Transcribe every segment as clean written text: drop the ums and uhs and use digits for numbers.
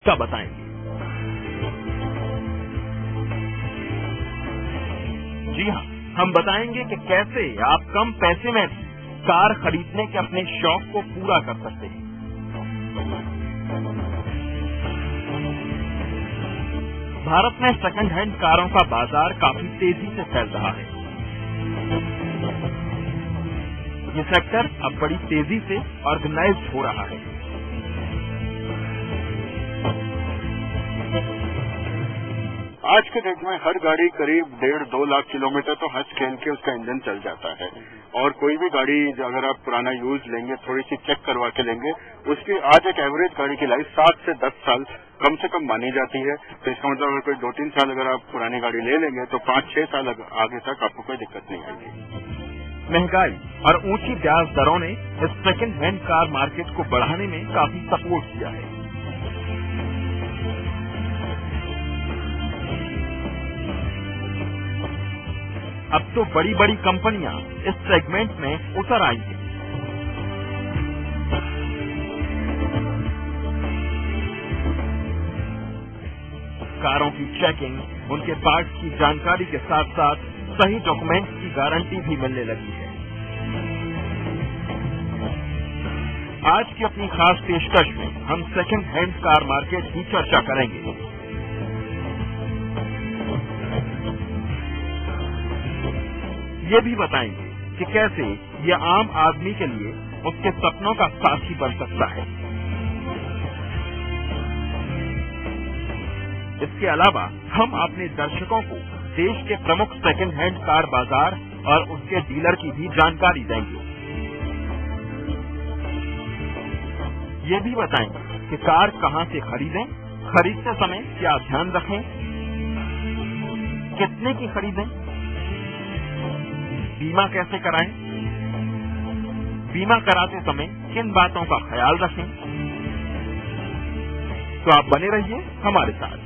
का बताएंगे। जी हाँ, हम बताएंगे कि कैसे आप कम पैसे में भी कार खरीदने के अपने शौक को पूरा कर सकते हैं। भारत में सेकंड हैंड कारों का बाजार काफी तेजी से फैल रहा है। ये सेक्टर अब बड़ी तेजी से ऑर्गेनाइज्ड हो रहा है। आज के डेट में हर गाड़ी करीब 1.5-2 लाख किलोमीटर तो हंस खेल के उसका इंजन चल जाता है। और कोई भी गाड़ी अगर आप पुराना यूज लेंगे, थोड़ी सी चेक करवा के लेंगे, उसकी आज एक एवरेज गाड़ी की लाइफ 7 से 10 साल कम से कम मानी जाती है। तो इसका मतलब अगर कोई 2-3 साल अगर आप पुरानी गाड़ी ले लेंगे तो 5-6 साल आगे तक आपको कोई दिक्कत नहीं आएगी। महंगाई और ऊंची ब्याज दरों ने इस सेकंड हैंड कार मार्केट को बढ़ाने में काफी सपोर्ट किया है। अब तो बड़ी बड़ी कंपनियां इस सेगमेंट में उतर आई हैं। कारों की चेकिंग, उनके पार्ट्स की जानकारी के साथ साथ सही डॉक्यूमेंट्स की गारंटी भी मिलने लगी है। आज की अपनी खास पेशकश में हम सेकंड हैंड कार मार्केट की चर्चा करेंगे। ये भी बताएंगे कि कैसे ये आम आदमी के लिए उसके सपनों का साथी बन सकता है। इसके अलावा हम अपने दर्शकों को देश के प्रमुख सेकंड हैंड कार बाजार और उसके डीलर की भी जानकारी देंगे। ये भी बताएंगे कि कार कहां से खरीदें, खरीदते समय क्या ध्यान रखें, कितने की खरीदें, बीमा कैसे कराएं, बीमा कराते समय किन बातों का ख्याल रखें। तो आप बने रहिए हमारे साथ।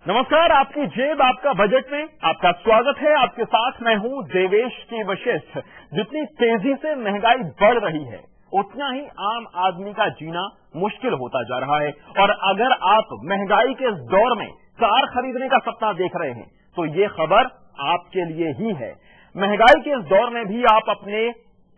नमस्कार, आपकी जेब आपका बजट में आपका स्वागत है। आपके साथ मैं हूं देवेश की वशिष्ठ। जितनी तेजी से महंगाई बढ़ रही है उतना ही आम आदमी का जीना मुश्किल होता जा रहा है। और अगर आप महंगाई के इस दौर में कार खरीदने का सपना देख रहे हैं तो ये खबर आपके लिए ही है। महंगाई के इस दौर में भी आप अपने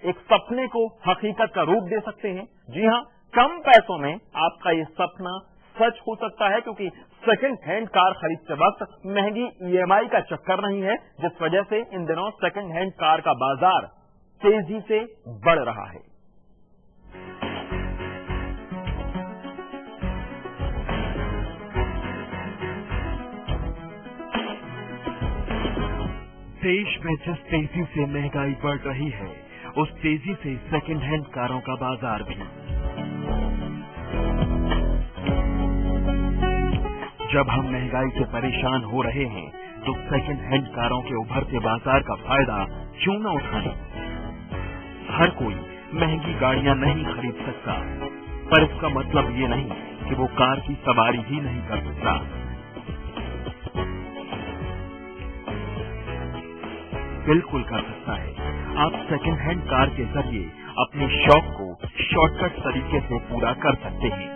एक सपने को हकीकत का रूप दे सकते हैं। जी हां, कम पैसों में आपका ये सपना सच हो सकता है, क्योंकि सेकंड हैंड कार खरीदते वक्त महंगी ईएमआई का चक्कर नहीं है, जिस वजह से इन दिनों सेकंड हैंड कार का बाजार तेजी से बढ़ रहा है। देश में जिस तेजी से महंगाई बढ़ रही है उस तेजी से सेकंड हैंड कारों का बाजार भी। जब हम महंगाई से परेशान हो रहे हैं तो सेकंड हैंड कारों के उभरते बाजार का फायदा क्यों न उठाएं? हर कोई महंगी गाड़ियां नहीं खरीद सकता, पर इसका मतलब ये नहीं कि वो कार की सवारी ही नहीं कर सकता। बिल्कुल कर सकता है। आप सेकंड हैंड कार के जरिए अपने शौक को शॉर्टकट तरीके से पूरा कर सकते हैं।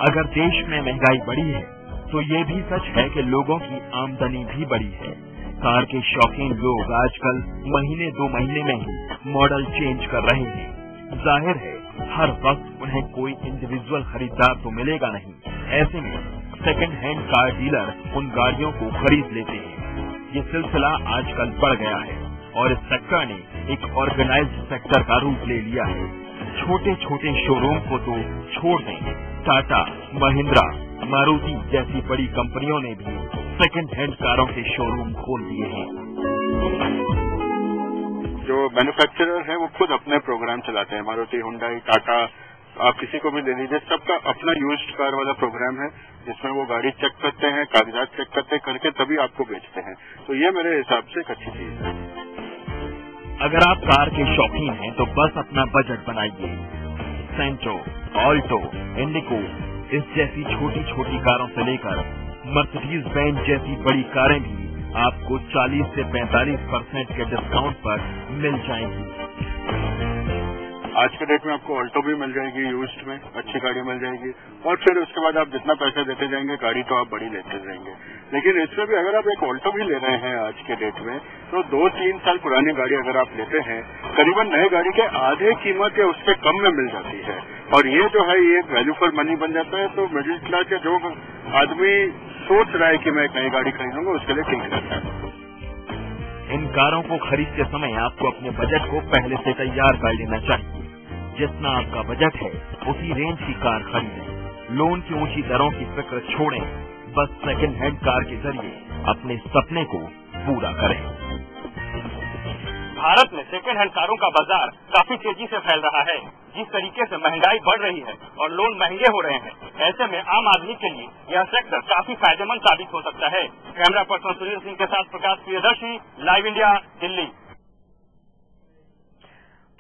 अगर देश में महंगाई बढ़ी है तो ये भी सच है कि लोगों की आमदनी भी बढ़ी है। कार के शौकीन लोग आजकल महीने 2 महीने में ही मॉडल चेंज कर रहे हैं। जाहिर है हर वक्त उन्हें कोई इंडिविजुअल खरीदार तो मिलेगा नहीं। ऐसे में सेकंड हैंड कार डीलर उन गाड़ियों को खरीद लेते हैं। ये सिलसिला आजकल बढ़ गया है और इस सेक्टर ने एक ऑर्गेनाइज्ड सेक्टर का रूप ले लिया है। छोटे छोटे शोरूम को तो छोड़ दें, टाटा, महिंद्रा, मारुति जैसी बड़ी कंपनियों ने भी सेकंड हैंड कारों के शोरूम खोल दिए हैं। जो मैन्युफैक्चरर हैं वो खुद अपने प्रोग्राम चलाते हैं। मारुति, हुंडई, टाटा, आप किसी को भी ले लीजिए, सबका अपना यूज्ड कार वाला प्रोग्राम है जिसमें वो गाड़ी चेक करते हैं, कागजात चेक करके तभी आपको बेचते हैं। तो ये मेरे हिसाब से एक अच्छी चीज है। अगर आप कार के शौकीन हैं तो बस अपना बजट बनाइए। सेंट्रो, ऑल्टो, इंडिको इस जैसी छोटी छोटी कारों से लेकर मर्सिडीज बेंज जैसी बड़ी कारें भी आपको 40 से 45% के डिस्काउंट पर मिल जाएंगी। आज के डेट में आपको ऑल्टो भी मिल जाएगी यूज्ड में, अच्छी गाड़ी मिल जाएगी, और फिर उसके बाद आप जितना पैसा देते जाएंगे गाड़ी तो आप बड़ी लेते जाएंगे। लेकिन इसमें भी अगर आप एक ऑल्टो भी ले रहे हैं आज के डेट में, तो 2-3 साल पुरानी गाड़ी अगर आप लेते हैं, करीबन नए गाड़ी के आधे कीमत या उससे कम में मिल जाती है। और ये जो है ये एक वैल्यू फॉर मनी बन जाता है। तो मिडिल क्लास या जो आदमी सोच रहा है कि मैं एक नई गाड़ी खरीदूंगा, उसके लिए ठीक रहता है। इन कारों को खरीदते समय आपको अपने बजट को पहले से तैयार कर लेना चाहिए। जितना आपका बजट है उसी रेंज की कार खरीदें। लोन की ऊंची दरों की फिक्र छोड़ें, बस सेकंड हैंड कार के जरिए अपने सपने को पूरा करें। भारत में सेकंड हैंड कारों का बाजार काफी तेजी से फैल रहा है। जिस तरीके से महंगाई बढ़ रही है और लोन महंगे हो रहे हैं, ऐसे में आम आदमी के लिए यह सेक्टर काफी फायदेमंद साबित हो सकता है। कैमरा पर्सन सुनील सिंह के साथ प्रकाश प्रियदर्शी, लाइव इंडिया, दिल्ली।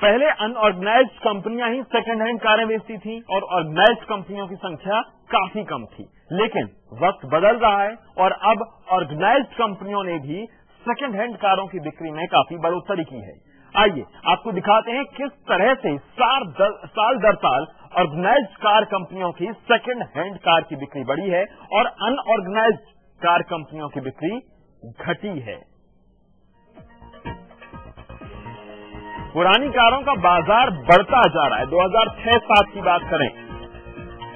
पहले अनऑर्गेनाइज्ड कंपनियां ही सेकंड हैंड कारें बेचती थी और ऑर्गेनाइज्ड कंपनियों की संख्या काफी कम थी। लेकिन वक्त बदल रहा है और अब ऑर्गेनाइज्ड कंपनियों ने भी सेकंड हैंड कारों की बिक्री में काफी बढ़ोतरी की है। आइए आपको दिखाते हैं किस तरह से साल दर साल ऑर्गेनाइज्ड कार कंपनियों की सेकंड हैंड कार की बिक्री बढ़ी है और अनऑर्गेनाइज्ड कार कंपनियों की बिक्री घटी है। पुरानी कारों का बाजार बढ़ता जा रहा है। 2006-07 की बात करें,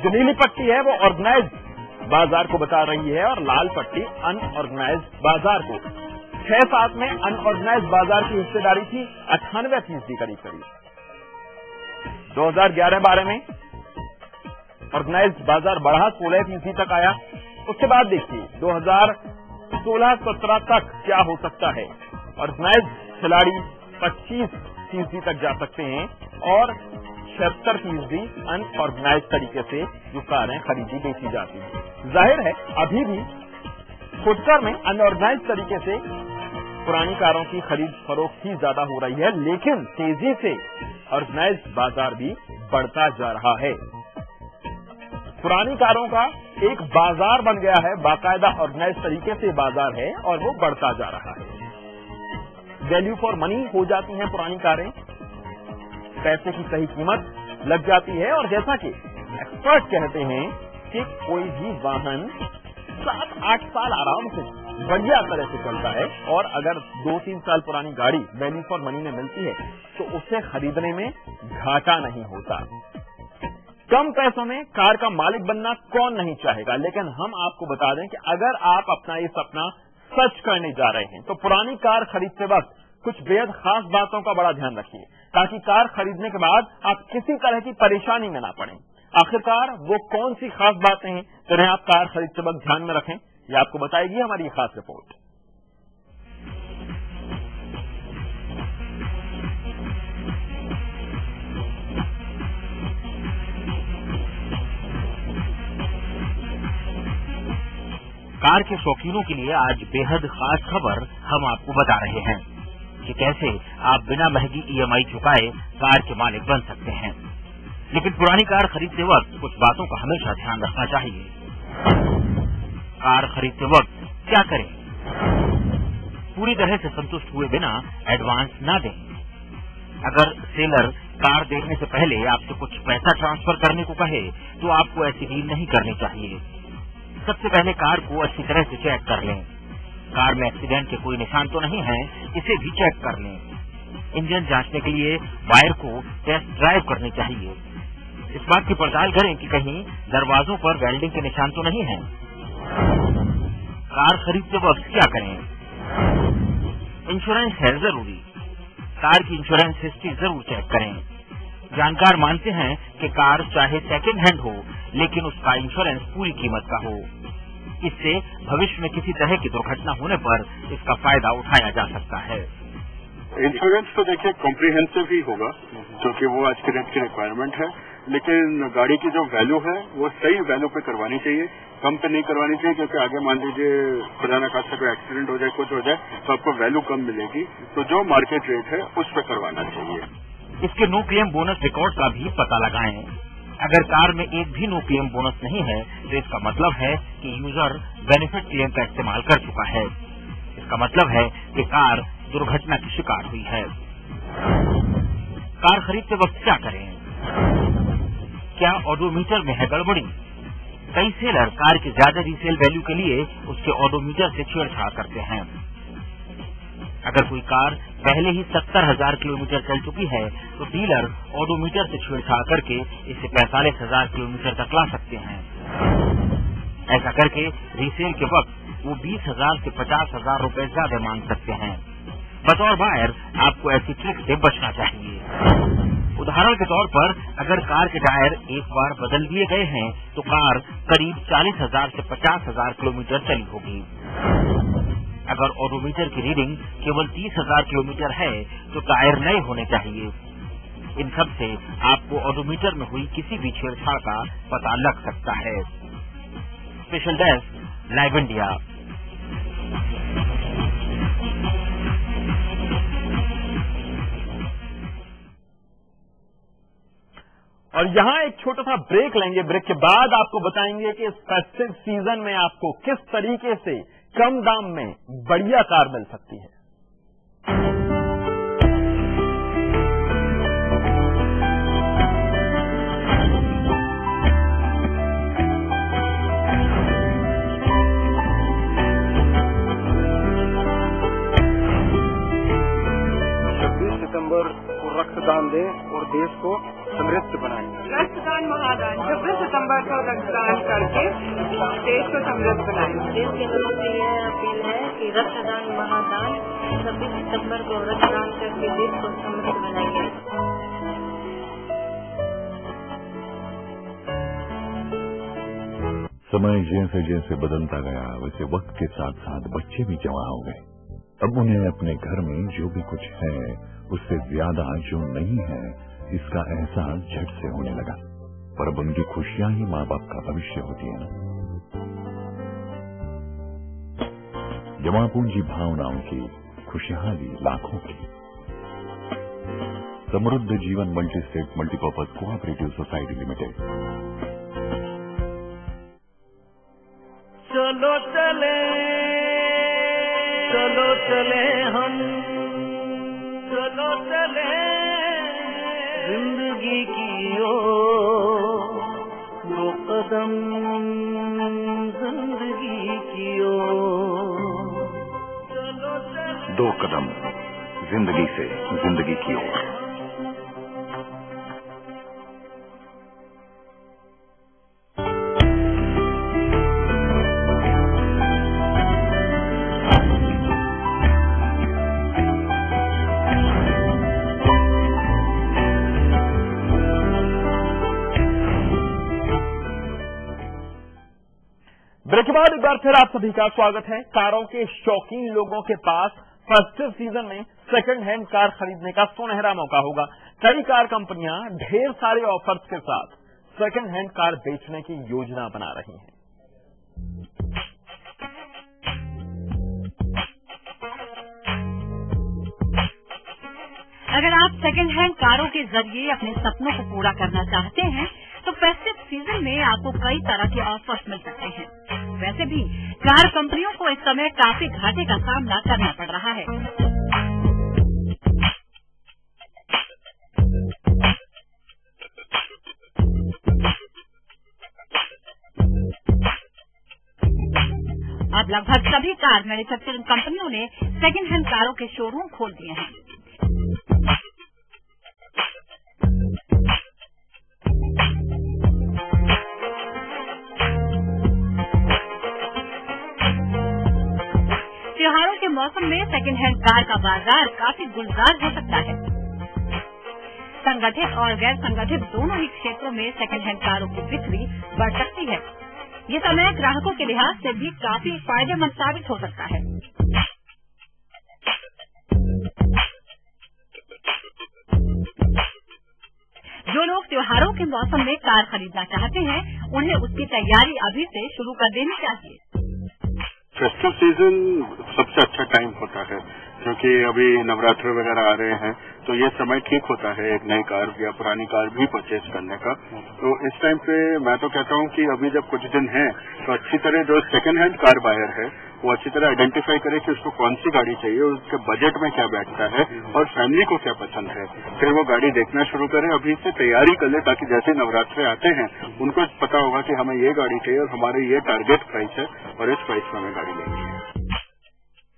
जो नीली पट्टी है वो ऑर्गेनाइज्ड बाजार को बता रही है और लाल पट्टी अनऑर्गेनाइज्ड बाजार को। 6-7 में अनऑर्गेनाइज्ड बाजार की हिस्सेदारी थी 98% करीब। 2011-12 में ऑर्गेनाइज्ड बाजार बढ़ा 16% तक आया। उसके बाद देखिए 2016-17 तक क्या हो सकता है। ऑर्गेनाइज्ड खिलाड़ी 25% तक जा सकते हैं और 76% अनऑर्गेनाइज्ड तरीके से जो कारें खरीदी बेची जाती हैं। जाहिर है अभी भी फुटकर में अनऑर्गेनाइज्ड तरीके से पुरानी कारों की खरीद फरोख्त ही ज्यादा हो रही है, लेकिन तेजी से ऑर्गेनाइज्ड बाजार भी बढ़ता जा रहा है। पुरानी कारों का एक बाजार बन गया है, बाकायदा ऑर्गेनाइज्ड तरीके से बाजार है और वो बढ़ता जा रहा है। वैल्यू फॉर मनी हो जाती हैं पुरानी कारें, पैसे की सही कीमत लग जाती है और जैसा कि एक्सपर्ट कहते हैं कि कोई भी वाहन 7-8 साल आराम से बढ़िया तरह से चलता है और अगर 2-3 साल पुरानी गाड़ी वैल्यू फॉर मनी में मिलती है तो उसे खरीदने में घाटा नहीं होता। कम पैसों में कार का मालिक बनना कौन नहीं चाहेगा, लेकिन हम आपको बता दें कि अगर आप अपना ये सपना सच करने जा रहे हैं तो पुरानी कार खरीदते वक्त कुछ बेहद खास बातों का बड़ा ध्यान रखिए, ताकि कार खरीदने के बाद आप किसी तरह की परेशानी में ना पड़ें। आखिरकार वो कौन सी खास बातें हैं जिन्हें आप कार खरीदते वक्त ध्यान में रखें, ये आपको बताएगी हमारी खास रिपोर्ट। कार के शौकीनों के लिए आज बेहद खास खबर हम आपको बता रहे हैं कि कैसे आप बिना महंगी EMI चुकाए कार के मालिक बन सकते हैं। लेकिन पुरानी कार खरीदते वक्त कुछ बातों का हमेशा ध्यान रखना चाहिए। कार खरीदते वक्त क्या करें? पूरी तरह से संतुष्ट हुए बिना एडवांस ना दें। अगर सेलर कार देखने से पहले आपसे कुछ पैसा ट्रांसफर करने को कहे तो आपको ऐसी डील नहीं करनी चाहिए। सबसे पहले कार को अच्छी तरह से चेक कर लें। कार में एक्सीडेंट के कोई निशान तो नहीं है, इसे भी चेक कर लें। इंजन जांचने के लिए वायर को टेस्ट ड्राइव करनी चाहिए। इस बात की पड़ताल करें कि कहीं दरवाजों पर वेल्डिंग के निशान तो नहीं है। कार खरीदते वक्त क्या करें? इंश्योरेंस है जरूरी। कार की इंश्योरेंस हिस्ट्री जरूर चेक करें। जानकार मानते हैं कि कार चाहे सेकंड हैंड हो, लेकिन उसका इंश्योरेंस पूरी कीमत का हो। इससे भविष्य में किसी तरह की दुर्घटना होने पर इसका फायदा उठाया जा सकता है। इंश्योरेंस तो देखिए कॉम्प्रिहेंसिव ही होगा, क्योंकि वो आज के डेट की रिक्वायरमेंट है। लेकिन गाड़ी की जो वैल्यू है वो सही वैल्यू पे करवानी चाहिए, कम पे नहीं करवानी चाहिए, क्योंकि आगे मान लीजिए खुदा न खास्ता कोई एक्सीडेंट हो जाए, कुछ हो जाए तो आपको वैल्यू कम मिलेगी। तो जो मार्केट रेट है उस पर करवाना चाहिए। इसके नो क्लेम बोनस रिकॉर्ड का भी पता लगाएं। अगर कार में एक भी नो क्लेम बोनस नहीं है तो इसका मतलब है कि यूजर बेनिफिट क्लेम का इस्तेमाल कर चुका है। इसका मतलब है कि कार दुर्घटना की शिकार हुई है। कार खरीदते वक्त क्या करें? क्या ओडोमीटर में है गड़बड़ी? कई सेलर कार के ज्यादा रीसेल वैल्यू के लिए उसके ओडोमीटर से छेड़छाड़ करते हैं। अगर कोई कार पहले ही 70,000 किलोमीटर चल चुकी है तो डीलर ओडोमीटर से छेड़छाड़ करके इसे 45,000 किलोमीटर तक ला सकते हैं। ऐसा करके रीसेल के वक्त वो 20,000 से 50,000 रुपए ज्यादा मांग सकते हैं। बतौर बायर आपको ऐसी ट्रिक से बचना चाहिए। उदाहरण के तौर पर अगर कार के टायर एक बार बदल दिए गए हैं तो कार करीब 40,000 से 50,000 किलोमीटर चली होगी। अगर ओडोमीटर की रीडिंग केवल 30,000 किलोमीटर है तो टायर नए होने चाहिए। इन सब से आपको ओडोमीटर में हुई किसी भी छेड़छाड़ का पता लग सकता है। Special desk, live India. और यहाँ एक छोटा सा ब्रेक लेंगे। ब्रेक के बाद आपको बताएंगे कि इस फेस्टिव सीजन में आपको किस तरीके से कम दाम में बढ़िया कार मिल सकती है। सितंबर को रक्तदान दें और देश को समृद्ध बनाएं। रक्तदान महादान 26 सितंबर को रक्तदान करके देश को समृद्ध बनाएं। देश के लोगों से यह अपील है कि रक्तदान महादान 26 सितंबर को रक्तदान करके देश को समृद्ध बनाइए। समय जैसे जैसे बदलता गया वैसे वक्त के साथ साथ बच्चे भी जवां हो गए। अब उन्हें अपने घर में जो भी कुछ है उससे ज्यादा जो नहीं है इसका एहसास झट से होने लगा। पर अब उनकी खुशियां ही माँ बाप का भविष्य होती है ना। जमा पूंजी भावनाओं की खुशहाली लाखों की। समृद्ध जीवन multi state multipurpose cooperative society limited. चलो चले हम, चलो चले जिंदगी की ओर, 2 कदम जिंदगी की ओर। 2 कदम जिंदगी से जिंदगी की ओर। ब्रेक के बाद एक बार फिर आप सभी का स्वागत है। कारों के शौकीन लोगों के पास फेस्टिव सीजन में सेकंड हैंड कार खरीदने का सुनहरा मौका होगा। कई कार कंपनियां ढेर सारे ऑफर्स के साथ सेकंड हैंड कार बेचने की योजना बना रही हैं। अगर आप सेकंड हैंड कारों के जरिए अपने सपनों को पूरा करना चाहते हैं तो फेस्टिव सीजन में आपको कई तरह के ऑफर्स मिल सकते हैं। वैसे भी कार कंपनियों को इस समय काफी घाटे का सामना करना पड़ रहा है। अब लगभग सभी कार मैन्युफैक्चरिंग कंपनियों ने सेकंड हैंड कारों के शोरूम खोल दिए हैं। त्योहारों के मौसम में सेकंड हैंड कार का बाजार काफी गुलजार हो सकता है। संगठित और गैर संगठित दोनों ही क्षेत्रों में सेकंड हैंड कारों की बिक्री बढ़ सकती है। ये समय ग्राहकों के लिहाज से भी काफी फायदेमंद साबित हो सकता है। जो लोग त्योहारों के मौसम में कार खरीदना चाहते हैं उन्हें उसकी तैयारी अभी से शुरू कर देनी चाहिए। फेस्टिव सीजन सबसे अच्छा टाइम होता है। क्योंकि अभी नवरात्र वगैरह आ रहे हैं, तो ये समय ठीक होता है एक नई कार या पुरानी कार भी परचेज करने का। तो इस टाइम पे मैं तो कहता हूँ कि अभी जब कुछ दिन है तो अच्छी तरह जो सेकेंड हैंड कार बायर है वो अच्छी तरह आइडेंटिफाई करे कि उसको कौन सी गाड़ी चाहिए, उसके बजट में क्या बैठता है और फैमिली को क्या पसंद है, फिर वो गाड़ी देखना शुरू करे। अभी से तैयारी कर ले ताकि जैसे नवरात्रे आते हैं उनको पता होगा कि हमें ये गाड़ी चाहिए और हमारे ये टारगेट प्राइस है और इस प्राइस में हमें गाड़ी लेनी है।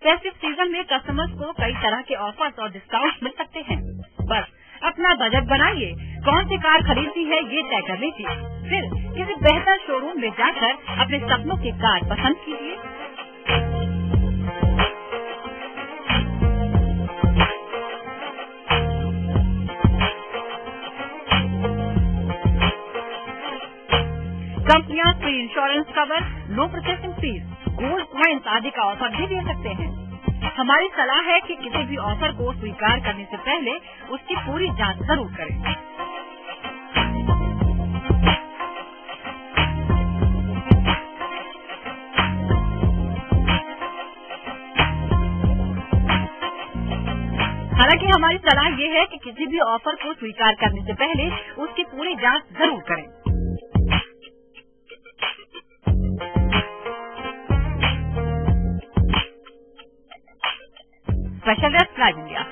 फेस्टिव सीजन में कस्टमर्स को कई तरह के ऑफर्स और डिस्काउंट मिल सकते हैं। बस अपना बजट बनाइए, कौन सी कार खरीदनी है ये तय कर लीजिए, फिर किसी बेहतर शोरूम में जाकर अपने सपनों की कार पसंद कीजिए। कंपनियां free insurance cover, no processing fees, gold coins आदि का ऑफर भी दे सकते हैं। हमारी सलाह है कि किसी भी ऑफर को स्वीकार करने से पहले उसकी पूरी जांच जरूर करें। हालांकि हमारी सलाह ये है कि किसी भी ऑफर को स्वीकार करने से पहले उसकी पूरी जांच जरूर करें। Special desk live India.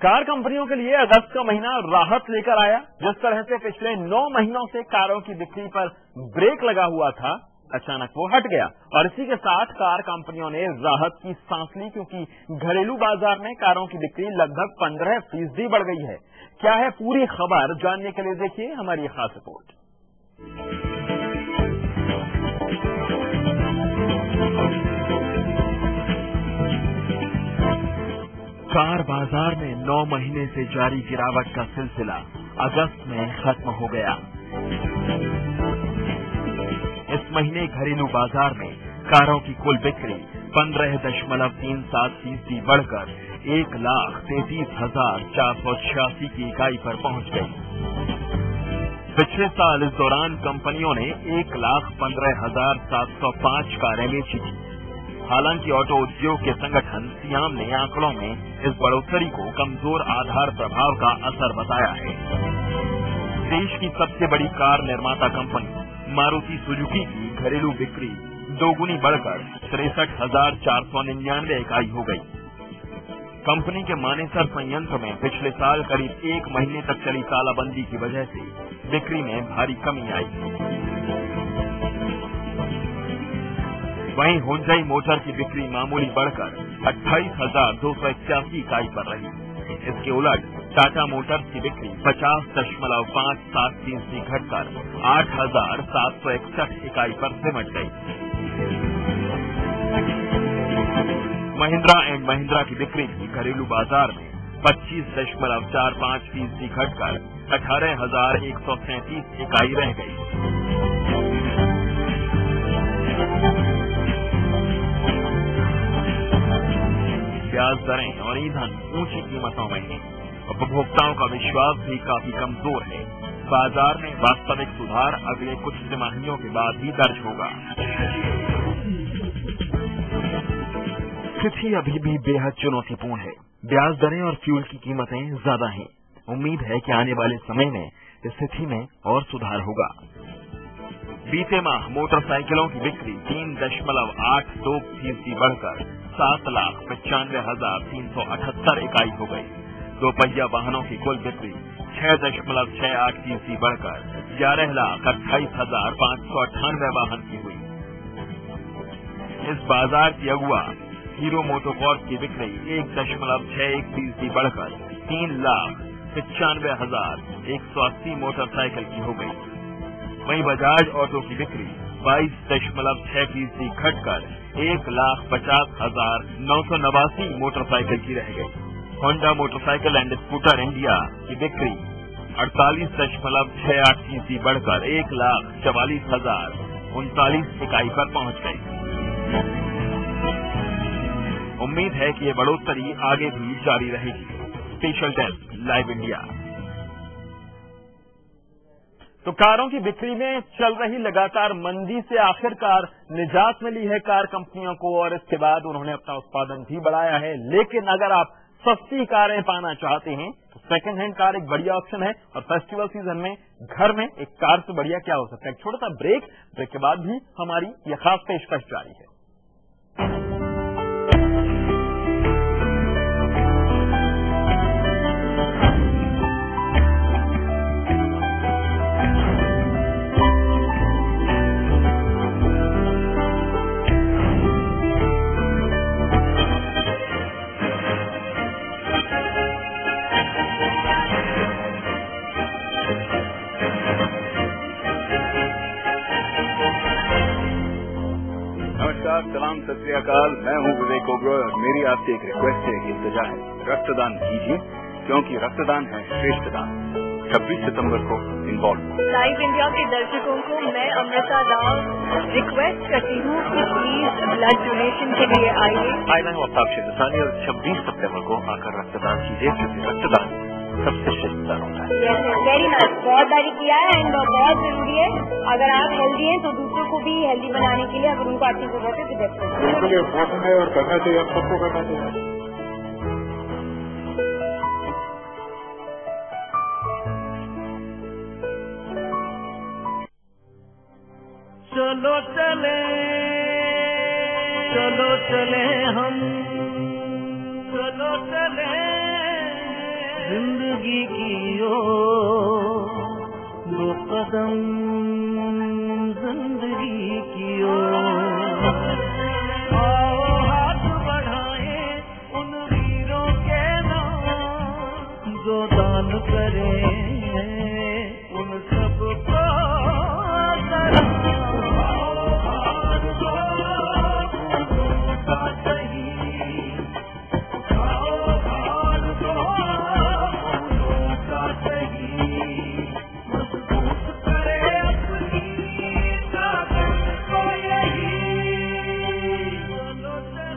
Car कंपनियों के लिए अगस्त का महीना राहत लेकर आया। जिस तरह से पिछले 9 महीनों से कारों की बिक्री पर ब्रेक लगा हुआ था, अचानक वो हट गया और इसी के साथ कार कंपनियों ने राहत की सांस ली, क्योंकि घरेलू बाजार में कारों की बिक्री लगभग 15% बढ़ गई है। क्या है पूरी खबर, जानने के लिए देखिए हमारी खास रिपोर्ट। कार बाजार में 9 महीने से जारी गिरावट का सिलसिला अगस्त में खत्म हो गया। इस महीने घरेलू बाजार में कारों की कुल बिक्री 15.37% बढ़कर 1,33,486 की इकाई पर पहुंच गई। पिछले साल इस दौरान कंपनियों ने 1,15,705 कारें बेची थी। हालांकि ऑटो उद्योग के संगठन सियाम ने आंकड़ों में इस बढ़ोतरी को कमजोर आधार प्रभाव का असर बताया है। देश की सबसे बड़ी कार निर्माता कंपनी मारुति सुजुकी की घरेलू बिक्री दोगुनी बढ़कर 63,499 इकाई हो गई। कंपनी के मानेसर संयंत्र में पिछले साल करीब 1 महीने तक चली तालाबंदी की वजह से बिक्री में भारी कमी आई। वहीं हुंडई मोटर की बिक्री मामूली बढ़कर 28,281 इकाई पर रही। इसके उलट टाटा मोटर्स की बिक्री 50.57% घटकर 8,761 इकाई पर सिमट गई। महिंद्रा एंड महिंद्रा की बिक्री भी घरेलू बाजार में 25.45% घटकर 18,137 इकाई रह गई। ब्याज दरें और ईंधन ऊंची कीमतों में है। उपभोक्ताओं का विश्वास भी काफी कमजोर है। बाजार में वास्तविक सुधार अगले कुछ तिमाहियों के बाद ही दर्ज होगा। स्थिति अभी भी बेहद चुनौतीपूर्ण है। ब्याज दरें और फ्यूल की कीमतें ज्यादा हैं। उम्मीद है कि आने वाले समय में स्थिति में और सुधार होगा। बीते माह मोटरसाइकिलों की बिक्री 3.82% बढ़कर 7,95,378 इकाई हो गई। दोपहिया वाहनों की कुल बिक्री 6.68% बढ़कर 11,28,598 वाहन की हुई। इस बाजार की अगुआ हीरो मोटोकॉर्प की बिक्री 1.61% बढ़कर 3,95,180 मोटरसाइकिल की हो गई। वहीं बजाज ऑटो की बिक्री 22.6% घटकर 1,50,989 मोटरसाइकिल की रह गई। Honda motorcycle and scooter India की बिक्री 48.68% बढ़कर 1,44,039 इकाई पर पहुंच गई। उम्मीद है कि ये बढ़ोतरी आगे भी जारी रहेगी। Special desk live India. तो कारों की बिक्री में चल रही लगातार मंदी से आखिरकार निजात मिली है कार कंपनियों को, और इसके बाद उन्होंने अपना उत्पादन भी बढ़ाया है। लेकिन अगर आप सस्ती कारें पाना चाहते हैं तो सेकंड हैंड कार एक बढ़िया ऑप्शन है, और फेस्टिवल सीजन में घर में एक कार से बढ़िया क्या हो सकता है। एक छोटा सा ब्रेक के बाद भी हमारी यह खास पेशकश जारी है। सलाम सत श्री अकाल, मैं हूं विवेक ओबरॉय और मेरी आपसे एक रिक्वेस्ट है, एक इल्तिजा है, रक्तदान कीजिए क्योंकि रक्तदान है श्रेष्ठ दान। 26 सितंबर को इन्वॉल्व। लाइव इंडिया के दर्शकों को मैं अमृता राव रिक्वेस्ट करती हूँ कि प्लीज ब्लड डोनेशन के लिए आइए। मैं हूँ आफ्ताब शेखसानी और 26 सितंबर को आकर रक्तदान कीजिए क्योंकि रक्तदान सबसे श्रेष्ठ दान होता है। वेरी नाइस, बहुत बारी किया है एंड बहुत जरूरी है। अगर आप हेल्दी हैं तो दूसरों को भी हेल्दी बनाने के लिए अगर उनको आपकी जरूरत है तो बिल्कुल इम्पोर्टेंट है और करना चाहिए, आप सबको करना चाहिए। चलो चले, चलो चले हम, चलो चले जिंदगी की ओर, दो कदम जिंदगी की ओर। आओ हाथ बढ़ाएं उन वीरों के नाम जो दान करें उन सबको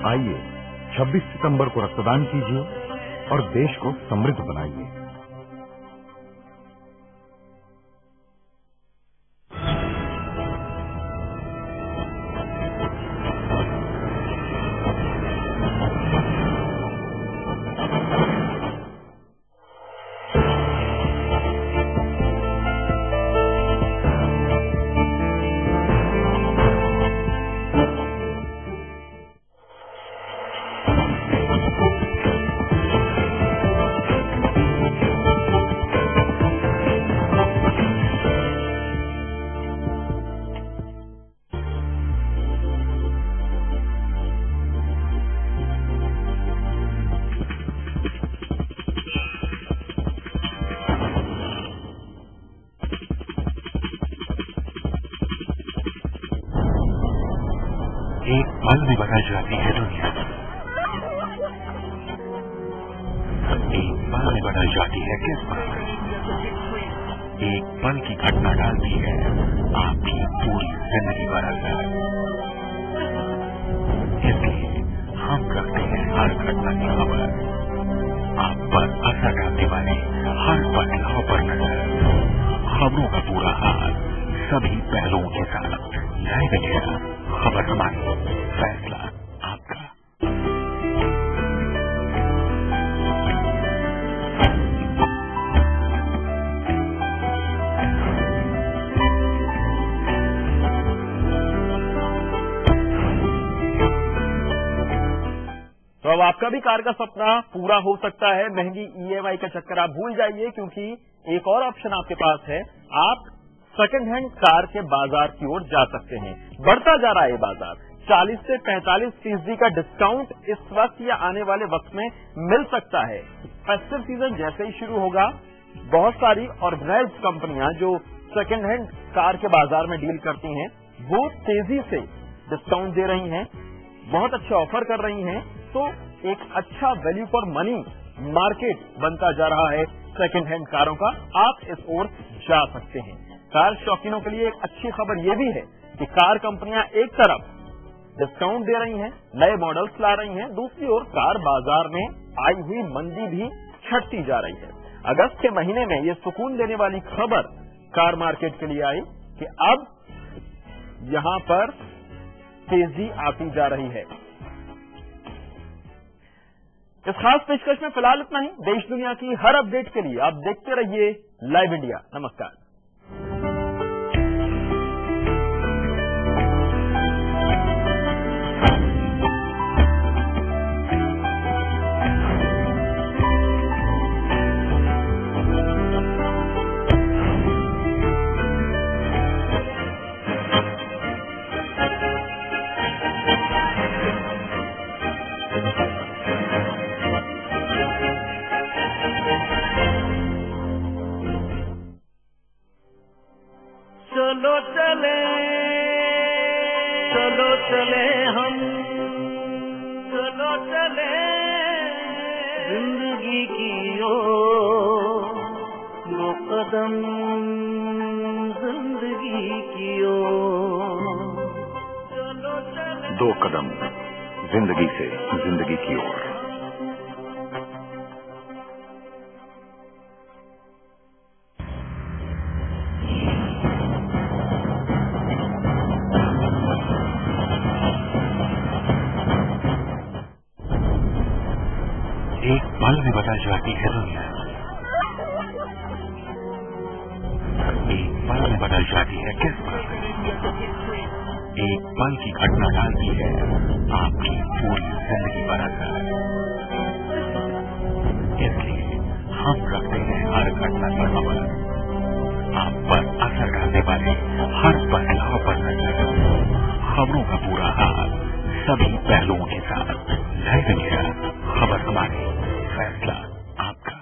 आइए 26 सितंबर को रक्तदान कीजिए और देश को समृद्ध बनाइए। एक पल में बदल जाती है दुनिया, एक पल में बदल जाती है किस्मत, एक पल की घटना डालती है आपकी पूरी जिंदगी बदल कर। इसलिए हम रखते हैं हर घटना की खबर, आप पर असर डालने वाले हर बदलाव पर नजर, खबरों का पूरा हाल, सभी पहलुओं के साथ। लाइव इंडिया, खबर हमारी, फैसला आपका। तो अब आपका भी कार का सपना पूरा हो सकता है। महंगी EMI का चक्कर आप भूल जाइए, क्योंकि एक और ऑप्शन आपके पास है। आप सेकंड हैंड कार के बाजार की ओर जा सकते हैं। बढ़ता जा रहा है ये बाजार, 40 से 45% का डिस्काउंट इस वक्त या आने वाले वक्त में मिल सकता है। फेस्टिव सीजन जैसे ही शुरू होगा, बहुत सारी ऑर्गेनाइज्ड कंपनियां जो सेकंड हैंड कार के बाजार में डील करती हैं, वो तेजी से डिस्काउंट दे रही हैं, बहुत अच्छे ऑफर कर रही हैं। तो एक अच्छा वैल्यू फॉर मनी मार्केट बनता जा रहा है सेकंड हैंड कारों का। आप इस ओर जा सकते हैं। कार शौकीनों के लिए एक अच्छी खबर यह भी है कि कार कंपनियां एक तरफ डिस्काउंट दे रही हैं, नए मॉडल्स ला रही हैं, दूसरी ओर कार बाजार में आई हुई मंदी भी छटती जा रही है। अगस्त के महीने में ये सुकून देने वाली खबर कार मार्केट के लिए आई कि अब यहां पर तेजी आती जा रही है। इस खास पेशकश में फिलहाल इतना ही। देश दुनिया की हर अपडेट के लिए आप देखते रहिए लाइव इंडिया। नमस्कार। चलो चले हम, चलो चले जिंदगी की ओर, 2 कदम जिंदगी की ओर, चलो चले 2 कदम जिंदगी से जिंदगी की ओर। एक पल में बदल जाती है दुनिया, एक पल में बदल जाती है किस्मत, एक पल की घटना डालती है आपकी पूरी जिंदगी पर असर। इसलिए हम रखते हैं हर घटना पर खबर, आप पर असर डालने वाले हर बदलाव पर नजर, खबरों का पूरा हाल सभी पहलुओं के साथ। लाइव इंडिया, खबर हमारी, फैसला आपका।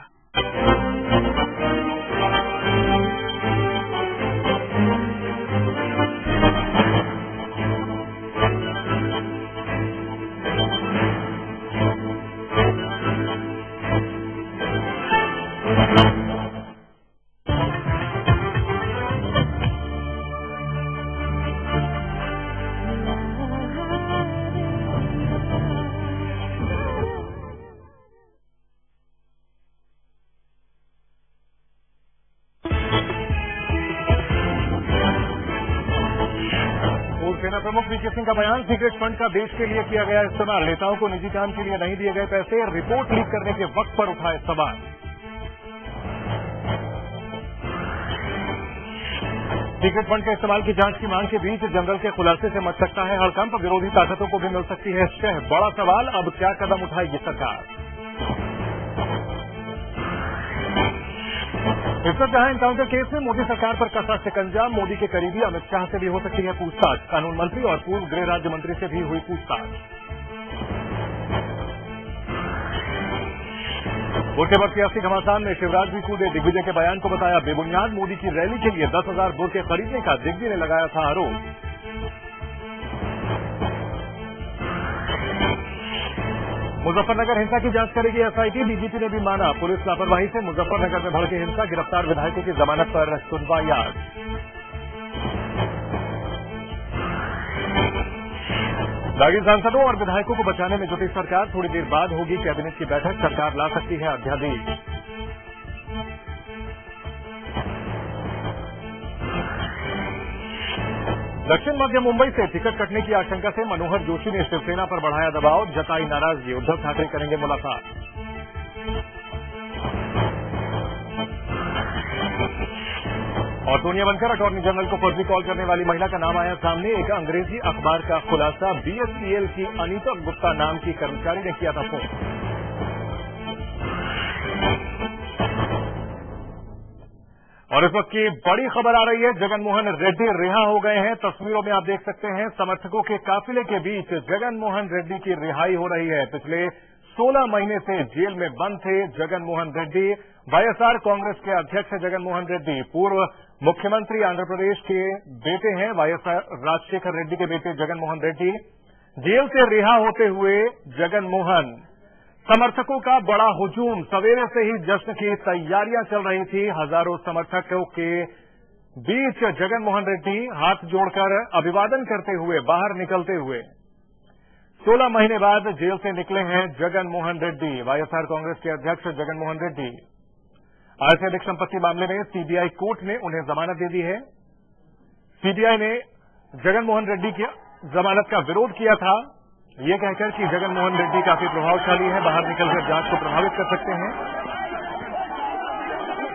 सेना प्रमुख वीके सिंह का बयान, सीक्रेट फंड का देश के लिए किया गया इस्तेमाल, नेताओं को निजी काम के लिए नहीं दिए गए पैसे, रिपोर्ट लीक करने के वक्त पर उठाए सवाल। सीक्रेट फंड के इस्तेमाल की जांच की मांग के बीच जनरल के खुलासे से मच सकता है हड़कंप, विरोधी ताकतों को भी मिल सकती है शह। बड़ा सवाल, अब क्या कदम उठाएगी सरकार। इज्जत जहां एनकाउंटर केस में मोदी सरकार पर कसा शिकंजा, मोदी के करीबी अमित शाह से भी हो सकती है पूछताछ, कानून मंत्री और पूर्व गृह राज्य मंत्री से भी हुई पूछताछ। बुरके पर सियासी घमासान में शिवराज भी कूदे, दिग्विजय के बयान को बताया बेबुनियाद, मोदी की रैली के लिए 10,000 बुरके खरीदने का दिग्विजय ने लगाया था आरोप। मुजफ्फरनगर हिंसा की जांच करेगी एसआईटी, डीजीपी ने भी माना पुलिस लापरवाही से मुजफ्फरनगर में भड़के हिंसा, गिरफ्तार विधायकों की जमानत पर सुनवाई आज। दागी सांसदों और विधायकों को बचाने में जुटी सरकार, थोड़ी देर बाद होगी कैबिनेट की बैठक, सरकार ला सकती है अध्यादेश। दक्षिण मध्य मुंबई से टिकट कटने की आशंका से मनोहर जोशी ने शिवसेना पर बढ़ाया दबाव, जताई नाराजगी, उद्धव ठाकरे करेंगे मुलाकात। और सोनिया बनकर अटॉर्नी जनरल को फर्जी कॉल करने वाली महिला का नाम आया सामने, एक अंग्रेजी अखबार का खुलासा, बीएसपीएल की अनीता गुप्ता नाम की कर्मचारी ने किया था फोन। और इस वक्त की बड़ी खबर आ रही है, जगन मोहन रेड्डी रिहा हो गए हैं। तस्वीरों में आप देख सकते हैं समर्थकों के काफिले के बीच जगन मोहन रेड्डी की रिहाई हो रही है। पिछले 16 महीने से जेल में बंद थे जगन मोहन रेड्डी। वाईएसआर कांग्रेस के अध्यक्ष जगन मोहन रेड्डी पूर्व मुख्यमंत्री आंध्र प्रदेश के बेटे हैं। वाईएसआर राजशेखर रेड्डी के बेटे जगन मोहन रेड्डी जेल से रिहा होते हुए जगन मोहन समर्थकों का बड़ा हुजूम, सवेरे से ही जश्न की तैयारियां चल रही थी। हजारों समर्थकों के बीच जगन मोहन रेड्डी हाथ जोड़कर अभिवादन करते हुए बाहर निकलते हुए 16 महीने बाद जेल से निकले हैं जगन मोहन रेड्डी। वाईएसआर कांग्रेस के अध्यक्ष जगन मोहन रेड्डी आय से अधिक संपत्ति मामले में सीबीआई कोर्ट ने उन्हें जमानत दे दी है। सीबीआई ने जगनमोहन रेड्डी की जमानत का विरोध किया था, ये कहकर कि जगनमोहन रेड्डी काफी प्रभावशाली है, बाहर निकलकर जांच को प्रभावित कर सकते हैं।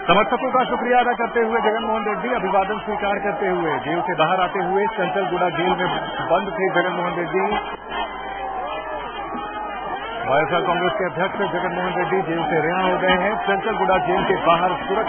समर्थकों का शुक्रिया अदा करते हुए जगनमोहन रेड्डी अभिवादन स्वीकार करते हुए जेल से बाहर आते हुए चंचलगुड़ा जेल में बंद थे जगनमोहन रेड्डी। वाईएसआर कांग्रेस के अध्यक्ष जगनमोहन रेड्डी जेल से रिहा हो गए हैं। चंचलगुड़ा जेल के बाहर सुरक्षा